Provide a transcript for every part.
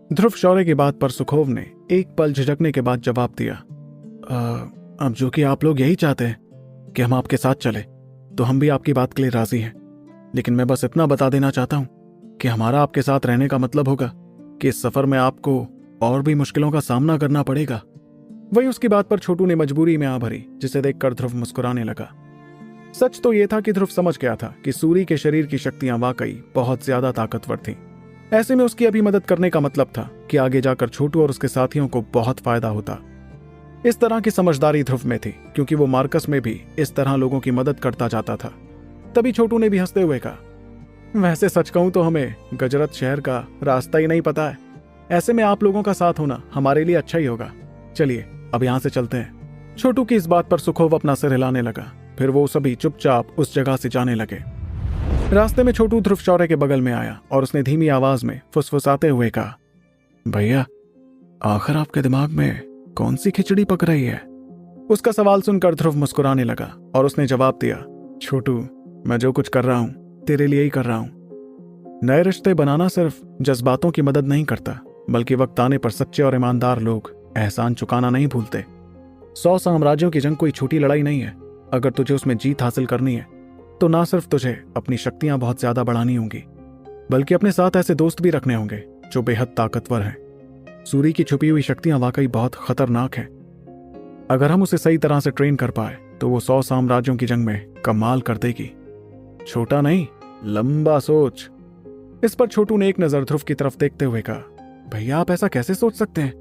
ध्रुव शौर्य की बात पर सुखोव ने एक पल झिझकने के बाद जवाब दिया, अब जो कि आप लोग यही चाहते हैं कि हम आपके साथ चले, तो हम भी आपकी बात के लिए राजी हैं। लेकिन मैं बस इतना बता देना चाहता हूं कि हमारा आपके साथ रहने का मतलब होगा कि इस सफर में आपको और भी मुश्किलों का सामना करना पड़ेगा। वहीं उसकी बात पर छोटू ने मजबूरी में आ भरी, जिसे देखकर ध्रुव मुस्कुराने लगा। सच तो यह था कि ध्रुव समझ गया था कि सूरी के शरीर की शक्तियां वाकई बहुत ज्यादा ताकतवर थीं। ऐसे में उसकी अभी मदद करने का मतलब था कि आगे जाकर छोटू और उसके साथियों को बहुत फायदा होता। इस तरह की समझदारी ध्रुव में थी, क्योंकि वो मार्कस में भी इस तरह लोगों की मदद करता जाता था। तभी छोटू ने भी हंसते हुए कहा, वैसे सच कहूं तो हमें गजरत शहर का रास्ता ही नहीं पता है। ऐसे में आप लोगों का साथ होना हमारे लिए अच्छा ही होगा। चलिए अब यहां से चलते हैं। छोटू की इस बात पर सुखोव अपना सिर हिलाने लगा। फिर वो सभी चुपचाप उस जगह से जाने लगे। रास्ते में छोटू ध्रुव शौर्य के बगल में आया और उसने धीमी आवाज में फुसफुसाते हुए कहा, भैया आखिर आपके दिमाग में कौन सी खिचड़ी पक रही है? उसका सवाल सुनकर ध्रुव मुस्कुराने लगा और उसने जवाब दिया, छोटू मैं जो कुछ कर रहा हूं तेरे लिए ही कर रहा हूं। नए रिश्ते बनाना सिर्फ जज्बातों की मदद नहीं करता, बल्कि वक्त आने पर सच्चे और ईमानदार लोग एहसान चुकाना नहीं भूलते। 100 साम्राज्यों की जंग कोई छोटी लड़ाई नहीं है। अगर तुझे उसमें जीत हासिल करनी है तो ना सिर्फ तुझे अपनी शक्तियां बहुत ज्यादा बढ़ानी होंगी, बल्कि अपने साथ ऐसे दोस्त भी रखने होंगे जो बेहद ताकतवर हैं। सूरी की छुपी हुई शक्तियां वाकई बहुत खतरनाक हैं। अगर हम उसे सही तरह से ट्रेन कर पाए तो वो 100 साम्राज्यों की जंग में कमाल कर देगी। छोटा नहीं, लंबा सोच। इस पर छोटू ने एक नजर ध्रुव की तरफ देखते हुए कहा, भैया आप ऐसा कैसे सोच सकते हैं?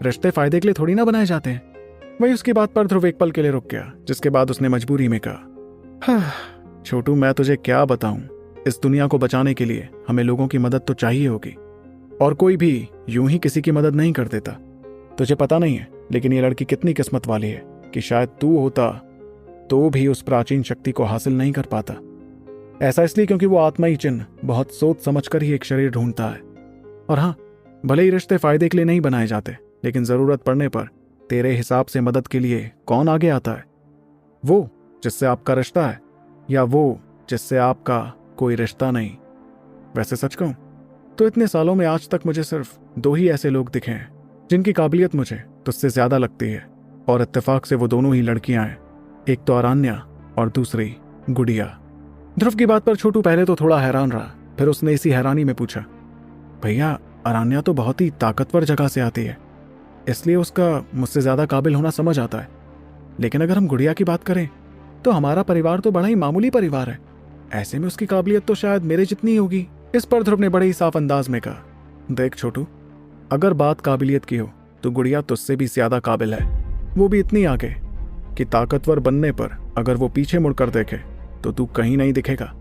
रिश्ते फायदे के लिए थोड़ी ना बनाए जाते हैं। वही उसकी बात पर ध्रुव एक पल के लिए रुक गया, जिसके बाद उसने मजबूरी में कहा, छोटू मैं तुझे क्या बताऊं, इस दुनिया को बचाने के लिए हमें लोगों की मदद तो चाहिए होगी, और कोई भी यूं ही किसी की मदद नहीं कर देता। तुझे पता नहीं है, लेकिन ये लड़की कितनी किस्मत वाली है कि शायद तू होता तो भी उस प्राचीन शक्ति को हासिल नहीं कर पाता। ऐसा इसलिए क्योंकि वो आत्मा ही चिन्ह बहुत सोच समझ कर ही एक शरीर ढूंढता है। और हाँ, भले ही रिश्ते फायदे के लिए नहीं बनाए जाते, लेकिन जरूरत पड़ने पर तेरे हिसाब से मदद के लिए कौन आगे आता है? वो जिससे आपका रिश्ता है, या वो जिससे आपका कोई रिश्ता नहीं? वैसे सच कहूं तो इतने सालों में आज तक मुझे सिर्फ 2 ही ऐसे लोग दिखे हैं जिनकी काबिलियत मुझे तुझसे ज्यादा लगती है, और इत्तेफाक से वो दोनों ही लड़कियां हैं। एक तो अरान्या और दूसरी गुड़िया। ध्रुव की बात पर छोटू पहले तो थोड़ा हैरान रहा, फिर उसने इसी हैरानी में पूछा, भैया अरान्या तो बहुत ही ताकतवर जगह से आती है, इसलिए उसका मुझसे ज्यादा काबिल होना समझ आता है। लेकिन अगर हम गुड़िया की बात करें तो हमारा परिवार तो बड़ा ही मामूली परिवार है। ऐसे में उसकी काबिलियत तो शायद मेरे जितनी ही होगी। इस पर ध्रुव ने बड़े ही साफ अंदाज में कहा, देख छोटू, अगर बात काबिलियत की हो तो गुड़िया तुझसे भी ज्यादा काबिल है। वो भी इतनी आगे कि ताकतवर बनने पर अगर वो पीछे मुड़कर देखे तो तू कहीं नहीं दिखेगा।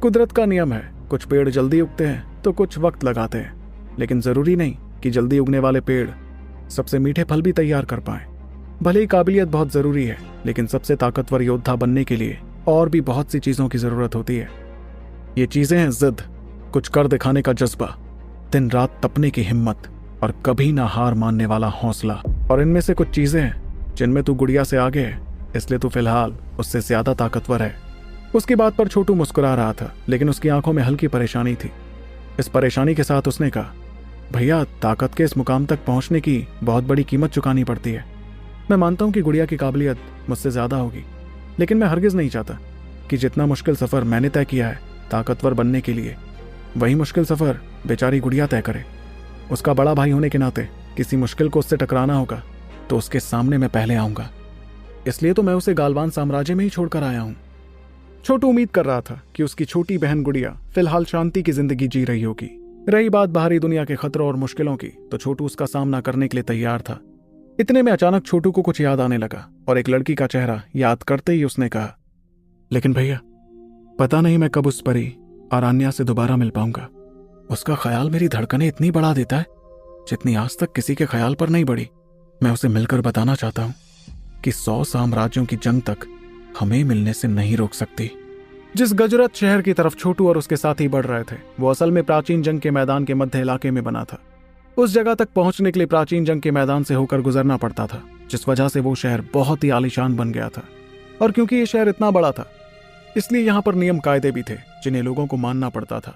कुदरत का नियम है, कुछ पेड़ जल्दी उगते हैं तो कुछ वक्त लगाते हैं, लेकिन जरूरी नहीं कि जल्दी उगने वाले पेड़ सबसे मीठे फल भी तैयार कर पाए। भले ही काबिलियत बहुत जरूरी है, लेकिन सबसे ताकतवर योद्धा बनने के लिए और भी बहुत सी चीजों की जरूरत होती है। ये चीजें हैं जिद, कुछ कर दिखाने का जज्बा, दिन रात तपने की हिम्मत, और कभी ना हार मानने वाला हौसला। और इनमें से कुछ चीजें हैं जिनमें तू गुड़िया से आगे है, इसलिए तू फिलहाल उससे ज्यादा ताकतवर है। उसकी बात पर छोटू मुस्कुरा रहा था, लेकिन उसकी आंखों में हल्की परेशानी थी। इस परेशानी के साथ उसने कहा, भैया ताकत के इस मुकाम तक पहुंचने की बहुत बड़ी कीमत चुकानी पड़ती है। मैं मानता हूं कि गुड़िया की काबिलियत मुझसे ज्यादा होगी, लेकिन मैं हरगिज नहीं चाहता कि जितना मुश्किल सफर मैंने तय किया है ताकतवर बनने के लिए, वही मुश्किल सफर बेचारी गुड़िया तय करे। उसका बड़ा भाई होने के नाते किसी मुश्किल को उससे टकराना होगा तो उसके सामने मैं पहले आऊंगा। इसलिए तो मैं उसे गालवान साम्राज्य में ही छोड़कर आया हूं। छोटू उम्मीद कर रहा था कि उसकी छोटी बहन गुड़िया फिलहाल शांति की जिंदगी जी रही होगी। रही बात बाहरी दुनिया के खतरों और मुश्किलों की, तो छोटू उसका सामना करने के लिए तैयार था। इतने में अचानक छोटू को कुछ याद आने लगा, और एक लड़की का चेहरा याद करते ही उसने कहा, लेकिन भैया पता नहीं मैं कब उस परी अरान्या से दोबारा मिल पाऊंगा। उसका ख्याल मेरी धड़कनें इतनी बढ़ा देता है जितनी आज तक किसी के ख्याल पर नहीं बढ़ी। मैं उसे मिलकर बताना चाहता हूं कि 100 साम्राज्यों की जंग तक हमें मिलने से नहीं रोक सकती। जिस गजरत शहर की तरफ छोटू और उसके साथी बढ़ रहे थे, वो असल में प्राचीन जंग के मैदान के मध्य इलाके में बना था। उस जगह तक पहुंचने के लिए प्राचीन जंग के मैदान से होकर गुजरना पड़ता था, जिस वजह से वो शहर बहुत ही आलीशान बन गया था। और क्योंकि ये शहर इतना बड़ा था, इसलिए यहाँ पर नियम कायदे भी थे जिन्हें लोगों को मानना पड़ता था।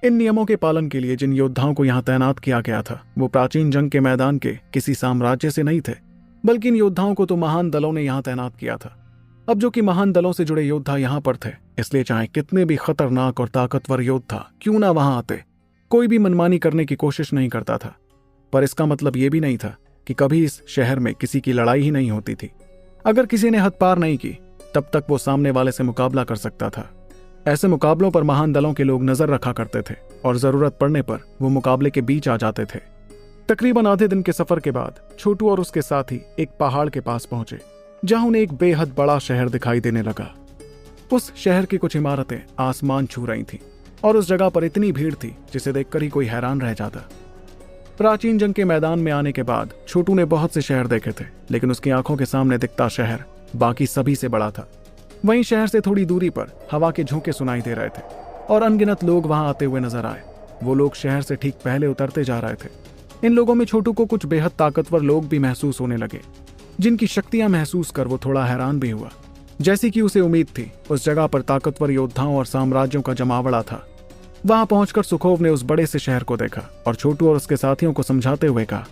इन नियमों के पालन के लिए जिन योद्धाओं को यहाँ तैनात किया गया था वो प्राचीन जंग के मैदान के किसी साम्राज्य से नहीं थे, बल्कि इन योद्धाओं को तो महान दलों ने यहाँ तैनात किया था। अब जो कि महान दलों से जुड़े योद्धा यहाँ पर थे, इसलिए चाहे कितने भी खतरनाक और ताकतवर योद्धा क्यों ना वहां आते, कोई भी मनमानी करने की कोशिश नहीं करता था। पर इसका मतलब ये भी नहीं था कि कभी इस शहर में किसी की लड़ाई ही नहीं होती थी। अगर किसी ने हद पार नहीं की तब तक वो सामने वाले से मुकाबला कर सकता था। ऐसे मुकाबलों पर महान दलों के लोग नजर रखा करते थे और जरूरत पड़ने पर वो मुकाबले के बीच आ जाते थे। तकरीबन आधे दिन के सफर के बाद छोटू और उसके साथी एक पहाड़ के पास पहुंचे, जहां उन्हें एक बेहद बड़ा शहर दिखाई देने लगा। उस शहर की कुछ इमारतें आसमान छू रही थीं और उस जगह पर इतनी भीड़ थी जिसे देखकर ही कोई हैरान रह जाता। प्राचीन जंग के मैदान में आने के बाद छोटू ने बहुत से शहर देखे थे, लेकिन उसकी आंखों के सामने दिखता शहर बाकी सभी से बड़ा था। वहीं शहर से थोड़ी दूरी पर हवा के झोंके सुनाई दे रहे थे और अनगिनत लोग वहां आते हुए नजर आए। वो लोग शहर से ठीक पहले उतरते जा रहे थे। इन लोगों में छोटू को कुछ बेहद ताकतवर लोग भी महसूस होने लगे, जिनकी शक्तियां महसूस कर वो थोड़ा हैरान भी हुआ। जैसी कि उसे उम्मीद थी, उस जगह पर ताकतवर योद्धाओं और साम्राज्यों का जमावड़ा था। वहां पहुंचकर सुखोव ने उस बड़े से शहर को देखा और छोटू और उसके साथियों को समझाते हुए कहा,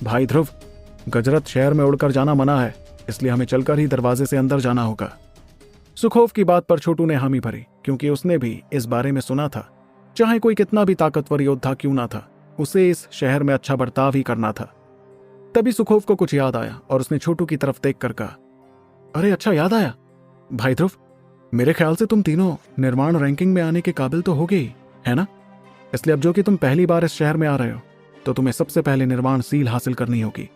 भाई ध्रुव, गजरत शहर में उड़कर जाना मना है, इसलिए हमें चलकर ही दरवाजे से अंदर जाना होगा। सुखोव की बात पर छोटू ने हामी भरी, क्योंकि उसने भी इस बारे में सुना था। चाहे कोई कितना भी ताकतवर योद्धा क्यों ना था, उसे इस शहर में अच्छा बर्ताव ही करना था। तभी सुखोव को कुछ याद आया और उसने छोटू की तरफ देखकर कहा, अरे अच्छा याद आया भाई ध्रुव, मेरे ख्याल से तुम तीनों निर्माण रैंकिंग में आने के काबिल तो हो गई, है ना? इसलिए अब जो कि तुम पहली बार इस शहर में आ रहे हो, तो तुम्हें सबसे पहले निर्माण सील हासिल करनी होगी।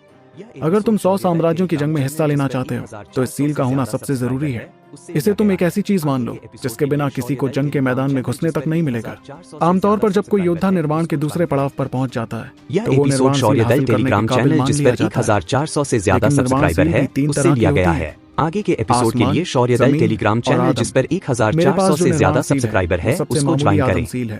अगर तुम 100 साम्राज्यों की जंग में हिस्सा लेना चाहते हो तो इस सील का होना सबसे जरूरी है। इसे तुम एक ऐसी चीज मान लो जिसके बिना किसी को जंग के मैदान में घुसने तक नहीं मिलेगा। आमतौर पर जब कोई योद्धा निर्माण के दूसरे पड़ाव पर पहुंच जाता है तो वो निर्माण सील हासिल करने के काबिल मान लिया जाता है। 1400 से ज्यादा सब्सक्राइबर है, उसे लिया गया है। आगे के एपिसोड के लिए शौर्य दल टेलीग्राम चैनल जिस पर 1400 से ज्यादा सब्सक्राइबर है उसको ज्वाइन करें।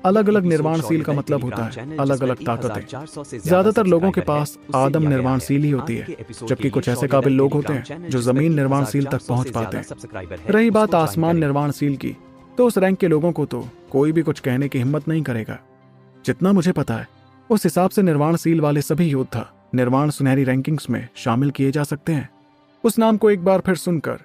अलग अलग निर्माण सील का मतलब होता है अलग अलग ताकतें। ज्यादातर लोगों के पास आदम निर्माण सील ही होती है, जबकि कुछ ऐसे काबिल लोग होते हैं जो जमीन निर्माण सील तक पहुंच पाते हैं। रही बात आसमान निर्माण सील की, तो उस रैंक के लोगों को तो कोई भी कुछ कहने की हिम्मत नहीं करेगा। जितना मुझे पता है उस हिसाब से निर्माण सील वाले सभी योद्धा निर्माण सुनहरी रैंकिंग्स में शामिल किए जा सकते हैं। उस नाम को एक बार फिर सुनकर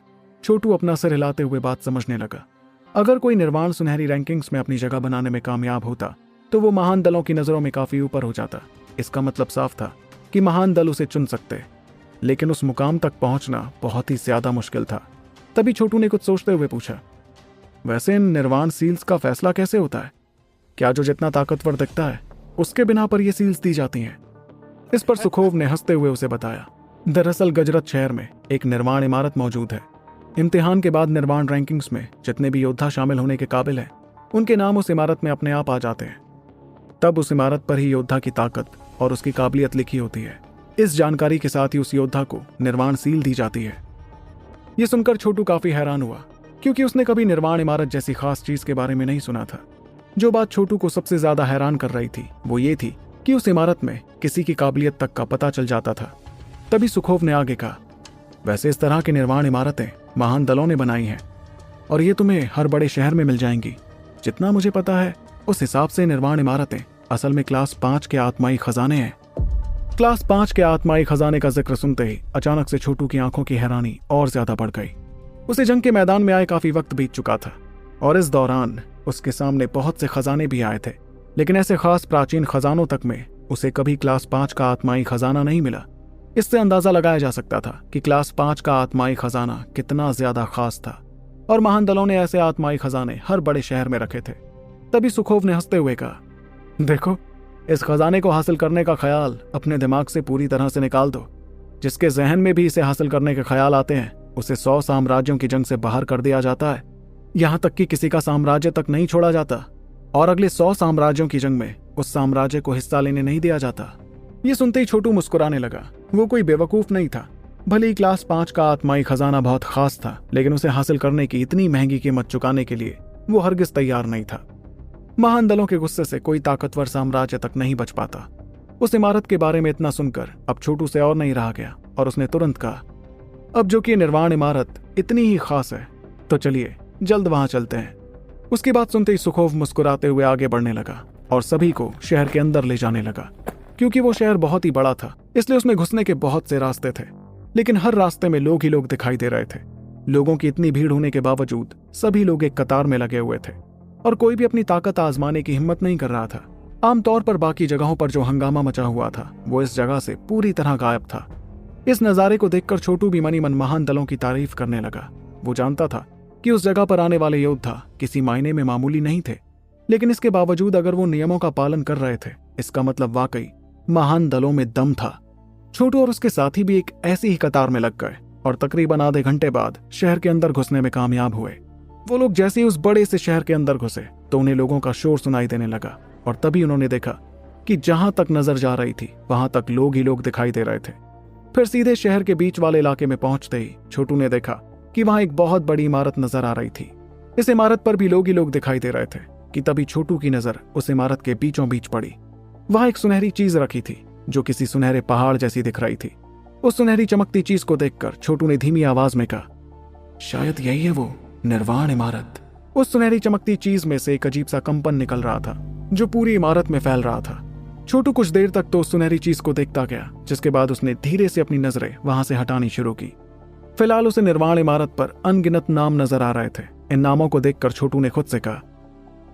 छोटू अपना सिर हिलाते हुए बात समझने लगा। अगर कोई निर्माण सुनहरी रैंकिंग्स में अपनी जगह बनाने में कामयाब होता तो वो महान दलों की नजरों में काफी ऊपर हो जाता। इसका मतलब साफ था कि महान दल उसे चुन सकते, लेकिन उस मुकाम तक पहुंचना बहुत ही ज्यादा मुश्किल था। तभी छोटू ने कुछ सोचते हुए पूछा, वैसे इन निर्माण सील्स का फैसला कैसे होता है? क्या जो जितना ताकतवर दिखता है उसके बिना पर ये सील्स दी जाती हैं? इस पर सुखोव ने हंसते हुए उसे बताया, दरअसल गजरत शहर में एक निर्माण इमारत मौजूद है। इम्तिहान के बाद निर्माण रैंकिंग्स में जितने भी योद्धा शामिल होने के काबिल हैं, उनके नाम उस इमारत में अपने आप आ जाते हैं। तब उस इमारत पर ही योद्धा की ताकत और उसकी काबिलियत लिखी होती है। इस जानकारी के साथ ही उस योद्धा को निर्माण सील दी जाती है। ये सुनकर छोटू काफी हैरान हुआ, क्योंकि उसने कभी निर्माण इमारत जैसी खास चीज के बारे में नहीं सुना था। जो बात छोटू को सबसे ज्यादा हैरान कर रही थी वो ये थी कि उस इमारत में किसी की काबिलियत तक का पता चल जाता था। तभी सुखोव ने आगे कहा, वैसे इस तरह की निर्माण इमारतें महान दलों ने बनाई हैं और ये तुम्हें हर बड़े शहर में मिल जाएंगी। जितना मुझे पता है उस हिसाब से निर्माण इमारतें असल में क्लास 5 के आत्माई खजाने हैं। क्लास 5 के आत्माई खजाने का जिक्र सुनते ही अचानक से छोटू की आंखों की हैरानी और ज्यादा बढ़ गई। उसे जंग के मैदान में आए काफी वक्त बीत चुका था और इस दौरान उसके सामने बहुत से खजाने भी आए थे, लेकिन ऐसे खास प्राचीन खजानों तक में उसे कभी क्लास 5 का आत्माई खजाना नहीं मिला। इससे अंदाजा लगाया जा सकता था कि क्लास 5 का आत्माई खजाना कितना ज्यादा खास था और महान दलों ने ऐसे आत्माई खजाने हर बड़े शहर में रखे थे। तभी सुखोव ने हंसते हुए कहा, देखो, इस खजाने को हासिल करने का ख्याल अपने दिमाग से पूरी तरह से निकाल दो। जिसके जहन में भी इसे हासिल करने के ख्याल आते हैं उसे 100 साम्राज्यों की जंग से बाहर कर दिया जाता है। यहां तक कि किसी का साम्राज्य तक नहीं छोड़ा जाता और अगले 100 साम्राज्यों की जंग में उस साम्राज्य को हिस्सा लेने नहीं दिया जाता। ये सुनते ही छोटू मुस्कुराने लगा। वो कोई बेवकूफ नहीं था। भले ही क्लास 5 का आत्माई खजाना बहुत खास था, लेकिन उसे हासिल करने की इतनी महंगी कीमत चुकाने के लिए वो हरगिज तैयार नहीं था। महान दलों के गुस्से से कोई ताकतवर साम्राज्य तक नहीं बच पाता। उस इमारत के बारे में इतना सुनकर अब छोटू से और नहीं रहा गया और उसने तुरंत कहा, अब जो कि निर्माण इमारत इतनी ही खास है तो चलिए जल्द वहां चलते हैं। उसकी बात सुनते ही सुखोव मुस्कुराते हुए आगे बढ़ने लगा और सभी को शहर के अंदर ले जाने लगा। क्योंकि वो शहर बहुत ही बड़ा था, इसलिए उसमें घुसने के बहुत से रास्ते थे, लेकिन हर रास्ते में लोग ही लोग दिखाई दे रहे थे। लोगों की इतनी भीड़ होने के बावजूद सभी लोग एक कतार में लगे हुए थे और कोई भी अपनी ताकत आजमाने की हिम्मत नहीं कर रहा था। आमतौर पर बाकी जगहों पर जो हंगामा मचा हुआ था वो इस जगह से पूरी तरह गायब था। इस नज़ारे को देखकर छोटू भी मनी मन महान दलों की तारीफ करने लगा। वो जानता था कि उस जगह पर आने वाले योद्धा किसी मायने में मामूली नहीं थे, लेकिन इसके बावजूद अगर वो नियमों का पालन कर रहे थे, इसका मतलब वाकई महान दलों में दम था। छोटू और उसके साथी भी एक ऐसी ही कतार में लग गए और तकरीबन आधे घंटे बाद शहर के अंदर घुसने में कामयाब हुए। वो लोग जैसे ही उस बड़े से शहर के अंदर घुसे तो उन्हें लोगों का शोर सुनाई देने लगा और तभी उन्होंने देखा कि जहां तक नजर जा रही थी वहां तक लोग ही लोग दिखाई दे रहे थे। फिर सीधे शहर के बीच वाले इलाके में पहुंचते ही छोटू ने देखा कि वहां एक बहुत बड़ी इमारत नजर आ रही थी। इस इमारत पर भी लोग ही लोग दिखाई दे रहे थे कि तभी छोटू की नजर उस इमारत के बीचों बीच पड़ी। वहां एक सुनहरी चीज रखी थी जो किसी सुनहरे पहाड़ जैसी दिख रही थी। उस सुनहरी चमकती चीज को देखकर छोटू ने धीमी आवाज में कहा, शायद यही है वो निर्वाण इमारत। उस सुनहरी चमकती चीज में से एक अजीब सा कंपन निकल रहा था जो पूरी इमारत में फैल रहा था। छोटू कुछ देर तक तो उस सुनहरी चीज को देखता गया, जिसके बाद उसने धीरे से अपनी नजरें वहां से हटानी शुरू की। फिलहाल उसे निर्वाण इमारत पर अनगिनत नाम नजर आ रहे थे। इन नामों को देखकर छोटू ने खुद से कहा,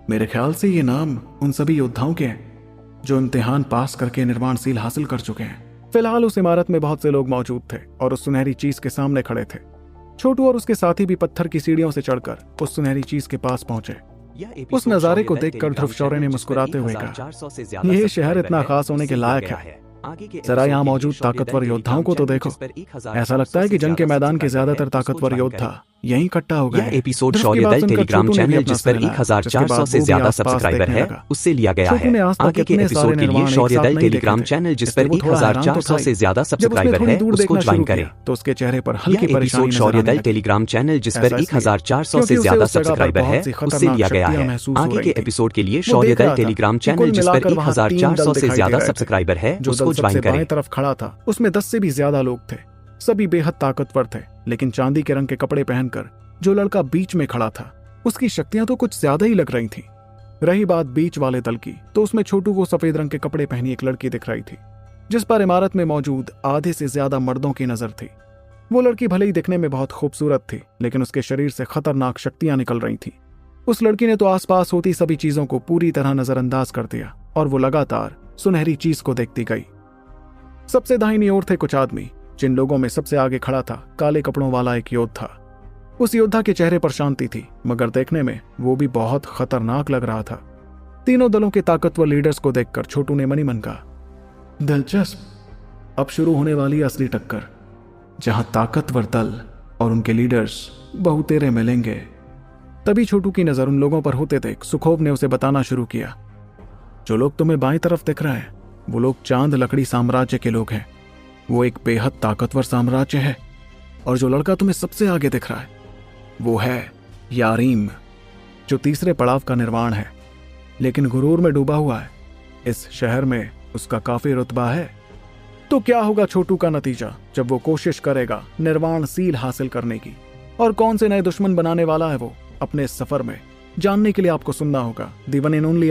मेरे ख्याल से ये नाम उन सभी योद्धाओं के हैं जो इम्तिहान पास करके निर्वाण सील हासिल कर चुके हैं। फिलहाल उस इमारत में बहुत से लोग मौजूद थे और उस सुनहरी चीज के सामने खड़े थे। छोटू और उसके साथी भी पत्थर की सीढ़ियों से चढ़कर उस सुनहरी चीज के पास पहुंचे। उस नजारे को देखकर ध्रुव शौर्य ने मुस्कुराते हुए कहा, यह शहर इतना खास होने के लायक है। जरा यहाँ मौजूद ताकतवर योद्धाओं को तो देखो। ऐसा लगता है कि जंग के मैदान के ज्यादातर ताकतवर योद्धा यहीं इकट्ठा हो गए। यह एपिसोड शौर्य दल टेलीग्राम चैनल जिस पर 1400 से ज्यादा सब्सक्राइबर है उससे लिया गया है। आगे के एपिसोड के लिए शौर्य दल टेलीग्राम चैनल जिस पर 1400 से ज्यादा सब्सक्राइबर है उसको ज्वाइन करें। तो उसके चेहरे पर हल्की परेशानी शौर्य दल टेलीग्राम चैनल जिस पर 1400 से ज्यादा सब्सक्राइबर है उससे लिया गया है। आगे के एपिसोड के लिए शौर्य दल टेलीग्राम चैनल जिस पर 1400 से ज्यादा सब्सक्राइबर है उसको ज्वाइन करें। तरफ खड़ा था उसमें 10 से भी ज्यादा लोग थे। सभी बेहद ताकतवर थे, लेकिन चांदी के रंग के कपड़े पहनकर जो लड़का बीच में खड़ा था उसकी शक्तियां तो कुछ ज्यादा ही लग रही थीं। रही बात बीच वाले दल की, तो उसमें छोटू को सफेद रंग के कपड़े पहनी एक लड़की दिख रही थी, जिस पर इमारत में मौजूद आधे से ज्यादा मर्दों की नजर थी। वो लड़की भले ही दिखने में बहुत खूबसूरत थी, लेकिन उसके शरीर से खतरनाक शक्तियां निकल रही थीं। उस लड़की ने तो आसपास होती सभी चीजों को पूरी तरह नजरअंदाज कर दिया और वो लगातार सुनहरी चीज को देखती गई। सबसे दाहिनी ओर थे कुछ आदमी, जिन लोगों में सबसे आगे खड़ा था काले कपड़ों वाला एक योद्धा। उस योद्धा के चेहरे पर शांति थी, मगर देखने में वो भी बहुत खतरनाक लग रहा था। तीनों दलों के ताकतवर लीडर्स को देखकर छोटू ने मनी मन कहा, दिलचस्प। अब शुरू होने वाली असली टक्कर, जहां ताकतवर दल और उनके लीडर्स बहुतेरे मिलेंगे। तभी छोटू की नजर उन लोगों पर होते देख सुखोव ने उसे बताना शुरू किया, जो लोग तुम्हें बाईं तरफ दिख रहे हैं वो लोग चांद लकड़ी साम्राज्य के लोग हैं। वो एक बेहद ताकतवर साम्राज्य है, और जो लड़का तुम्हें सबसे आगे दिख रहा है वो है यारीम, जो तीसरे पड़ाव का निर्वाण है, लेकिन गुरूर में डूबा हुआ है। इस शहर में उसका काफी रुतबा है। तो क्या होगा छोटू का नतीजा जब वो कोशिश करेगा निर्वाण सील हासिल करने की, और कौन से नए दुश्मन बनाने वाला है वो अपने सफर में, जानने के लिए आपको सुनना होगा दी वन एंड ओनली